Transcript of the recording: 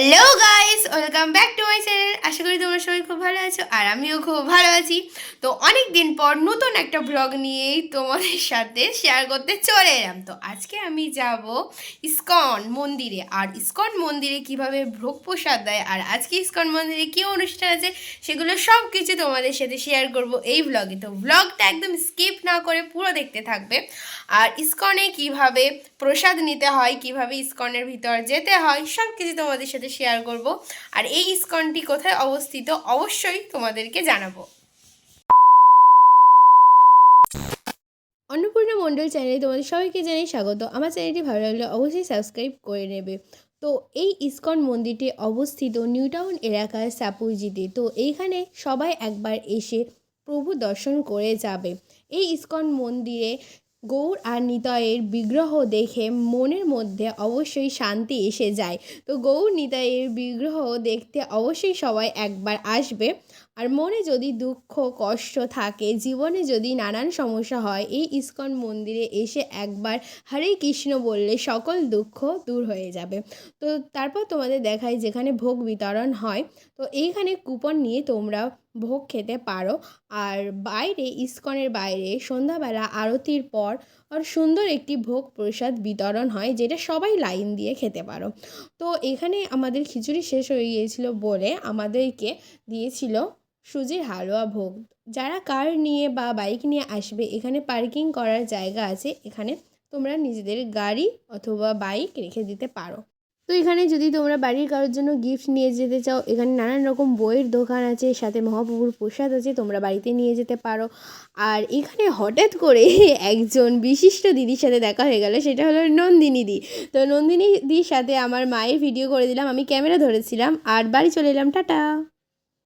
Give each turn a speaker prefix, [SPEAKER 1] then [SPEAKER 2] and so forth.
[SPEAKER 1] Hello guys, welcome back to my channel. আশা করি তোমরা সবাই খুব ভালো আছো আর আমিও খুব ভালো আছি। তো অনেক দিন পর নতুন একটা ব্লগ নিয়েই তোমাদের সাথে শেয়ার করতে চলে এলাম। তো আজকে আমি যাব ইসকন মন্দিরে, আর ইসকন মন্দিরে কিভাবে ভোগ প্রসাদ দেয় আর আজকে ইসকন মন্দিরে কী অনুষ্ঠান আছে সেগুলো সব কিছু তোমাদের সাথে শেয়ার করব এই ব্লগে। তো ব্লগটা একদম স্কিপ না করে পুরো দেখতে থাকবে। আর ইসকনে কিভাবে প্রসাদ নিতে হয়, কিভাবে ইসকনের ভিতর যেতে হয়, সব কিছু তোমাদের সাথে শেয়ার করব। আর এই ইসকনটি কোথায় অবস্থিত অবশ্যই তোমাদেরকে জানাবো। অন্নপূর্ণা মণ্ডল চ্যানেলে তোমাদের সবাইকে জানাই স্বাগত। আমার চ্যানেলটি ভালো লাগলে অবশ্যই সাবস্ক্রাইব করে নেবে। তো এই ইসকন মন্দিরটি অবস্থিত নিউ টাউন এলাকার সাপুরজিতে। তো এইখানে সবাই একবার এসে প্রভু দর্শন করে যাবে। এই ইসকন মন্দিরে গৌর আর নিতাইয়ের বিগ্রহ দেখে মনের মধ্যে অবশ্যই শান্তি এসে যায়। তো গৌর নিতাইয়ের বিগ্রহ দেখতে অবশ্যই সবাই একবার আসবে। আর মনে যদি দুঃখ কষ্ট থাকে, জীবনে যদি নানান সমস্যা হয়, এই ইসকন মন্দিরে এসে একবার হরে কৃষ্ণ বললে সকল দুঃখ দূর হয়ে যাবে। তো তারপর তোমাদের দেখায় যেখানে ভোগ বিতরণ হয়। তো এইখানে কুপন নিয়ে তোমরা ভোগ খেতে পারো। আর বাইরে ইসকনের বাইরে সন্ধ্যাবেলা আরতির পর আর সুন্দর একটি ভোগ প্রসাদ বিতরণ হয়, যেটা সবাই লাইন দিয়ে খেতে পারো। তো এখানে আমাদের খিচুড়ি শেষ হয়ে গিয়েছিল বলে আমাদেরকে দিয়েছিল সুজির হালুয়া ভোগ। যারা কার নিয়ে বা বাইক নিয়ে আসবে, এখানে পার্কিং করার জায়গা আছে, এখানে তোমরা নিজেদের গাড়ি অথবা বাইক রেখে দিতে পারো। তো এখানে যদি তোমরা বাড়ির কারোর জন্য গিফট নিয়ে যেতে চাও, এখানে নানান রকম বইয়ের দোকান আছে, সাথে মহাপ্রভুর প্রসাদ আছে, তোমরা বাড়িতে নিয়ে যেতে পারো। আর এখানে হঠাৎ করে একজন বিশিষ্ট দিদির সাথে দেখা হয়ে গেল, সেটা হলো নন্দিনী দি। তো নন্দিনী দির সাথে আমার মায়ের ভিডিও করে দিলাম, আমি ক্যামেরা ধরেছিলাম আর বাড়ি চলে এলাম। টাটা।